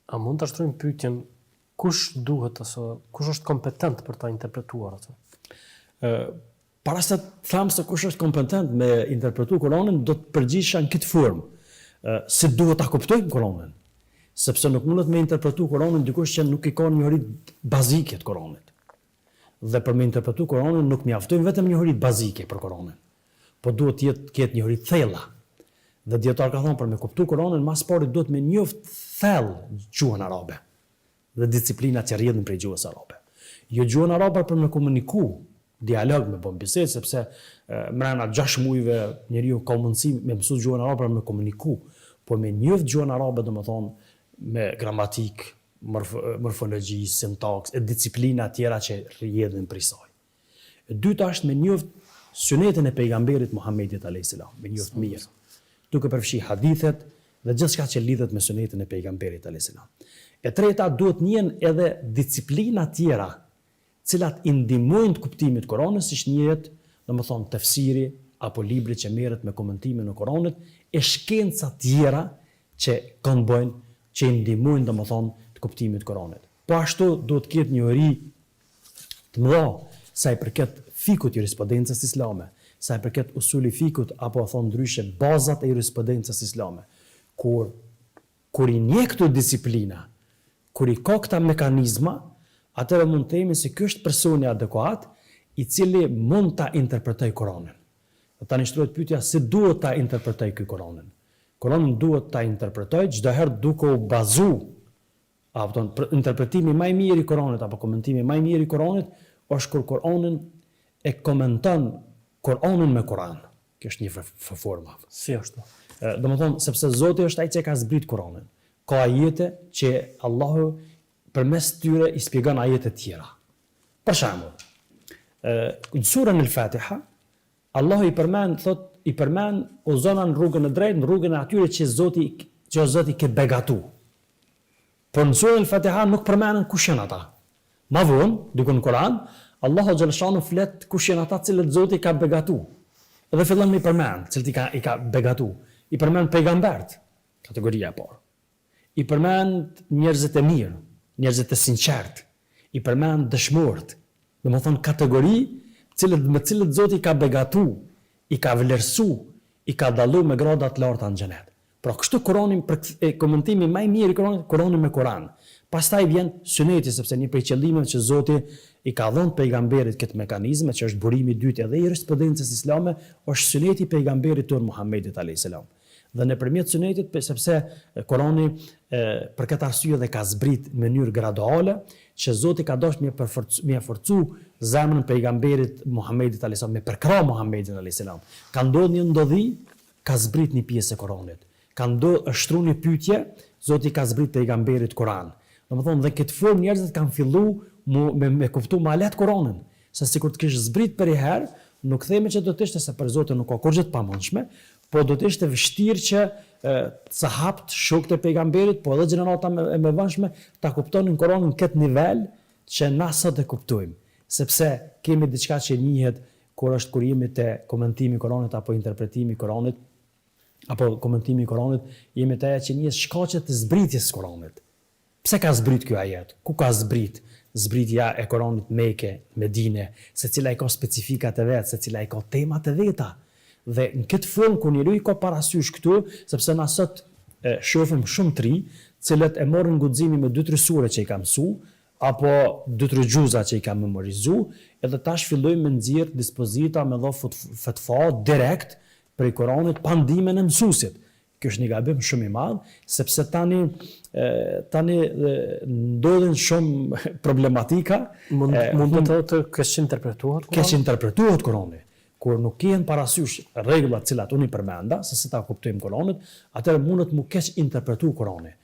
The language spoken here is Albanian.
A mund të shtrojmë pyetjen kush duhet kush është kompetent për ta interpretuar atë? Para se të them se kush është kompetent me interpretuar Kur'anin, do të përgjigjesha në këtë formë. Se duhet ta kuptojmë Kur'anin, sepse nuk mundet me interpretuar Kur'anin dikush që nuk i ka njohuritë bazike të Kur'anit. Dhe për me interpretuar Kur'anin nuk mjaftojnë vetëm njohuritë bazike për Kur'anin, po duhet të ketë njohuri të thella. Dhe dietar ka thonë për me kuptuar Kur'anin, mas pari duhet me njoft thellë gjuhën arabe dhe disiplinat që rrjedhin prej gjuhës arabe. Jo gjuhën arabe për me komuniku, dialog me bon bisedë, sepse mrena 6 muajve njeriu ka mundësi me mësu gjuhën arabe për me komuniku, po me njoft gjuhën arabe domethënë me gramatik, morfologji, sintaks e disiplina tjera që rrjedhin prej saj. E dyta është me njoft sunetin e pejgamberit Muhammedit alayhis salam, me njoft mirë, duke përfshi hadithet dhe gjithçka që lidhet me sunetin e pejgamberit alayhis salam. E treta duhet njen edhe disiplina tjera, cilat i ndihmojnë të kuptimit të Kuranit, siç njihet, domethënë tefsiri apo libri që merret me komentimin e Kuranit, e shkenca tjera që kanë bëjnë, që i ndihmojnë domethënë të kuptimit të Kuranit. Po ashtu duhet të ketë njohuri të mëdha sa i përket fikut të jurisprudencës islame, sa i përket usuli fikut apo thon ndryshe bazat e jurisprudencës islame. Kur i njeh këto disiplina, kur i ka këta mekanizma, atëherë mund të themi se ky është personi adekuat i cili mund ta interpretoj Kur'anin. Tani shtrohet pyetja se duhet ta interpretoj ky Kur'anin. Kur'anin duhet ta interpretoj çdo herë duke u bazu interpretimi më i mirë i Kur'anit apo komentimi më i mirë i Kur'anit është kur Kur'anin e komenton Kur'anin me Kur'an. Kjo është një formë. Si është? Domethënë sepse Zoti është ai që ka zbrit Kur'anin. Ka ajete që Allahu përmes tyre i shpjegon ajete tjera. Për shembull, në surën Al-Fatiha, Allahu i përmend uzonan rrugën e drejtë, në rrugën e atyre që Zoti ke begatu. Por në surën Al-Fatiha nuk përmenden kush janë ata. Ma vonë, diku në Kur'an, Allahu xhaleshanu flet kush janë ata cilët Zoti ka begatu. Edhe fillon me përmend cilët i ka begatu. I përmend pejgambert, kategoria e parë. I përmend njerëzit e mirë, njerëzit e sinqert, i përmend dëshmorët, domethënë kategori me cilët Zoti ka begatu, i ka vlerësu, i ka dallu me grada të larta në xhenet. Pra kështu Kurani për komentimi më i mirë i Kurani me Kur'an. Pastaj vjen suneti, sepse një prej qëllimeve që Zoti i ka dhënë pejgamberit këtë mekanizëm, që është burimi i dytë edhe i jurisprudencës islame, është suneti i pejgamberit ton Muhammedit alayhis salam. Dhe nëpërmjet sunetit, sepse Kurani për këtë arsye dhe ka zbrit në mënyrë graduale, që Zoti ka dashur me forcu zemrën pejgamberit Muhammedit alayhis salam, me përkrah Muhammedin alayhis salam. Ka ndodhur një ndodhi, ka zbrit një pjesë e Kuranit. Ka shtruar një pyetje, Zoti ka zbrit pejgamberit Kur'an. Domethënë dhe këtë formë njerëzit kanë filluar me kuptu më lehtë Kur'anin, se sikur të kish zbrit për herë, nuk themi që do të ishte se për Zotin nuk ka kurrë të pamundshme, po do të ishte vështirë që sahabët, shokët e pejgamberit, po edhe gjenerata e mëdhenjshme ta kuptonin Kur'anin në këtë nivel që na sot e kuptojmë, sepse kemi diçka që njihet kur jemi te komentimi i Kur'anit apo interpretimi i Kur'anit apo komentimi i Kur'anit, jemi te ajo që njihet shkaqet të zbritjes së Kur'anit. Pse ka zbrit ky ajet? Ku ka zbrit? Zbritja e Kur'anit Mekë, Medine, secila i ka specifikat e vet, secila i ka temat e veta. Dhe në këtë formë kur njeriu ka parasysh këtu, sepse na sot shohim shumë tri, cilët e morën guximin me 2-3 sure që i ka mësu, apo 2-3 gjuza që i ka memorizu, edhe tash fillojmë me nxjerr dispozita me dha fatfa direkt për Kur'anit pa ndihmën e mësuesit. Kjo është një gabim shumë i madh, sepse tani ndodhin shumë problematika. Mund të thotë keq interpretuar Kur'ani? Keq interpretuar Kur'ani. Kur nuk janë parasysh rregullat cilat unë i përmenda, se si ta kuptojmë Kur'anit, atëherë mundet mu keq interpretuar Kur'ani.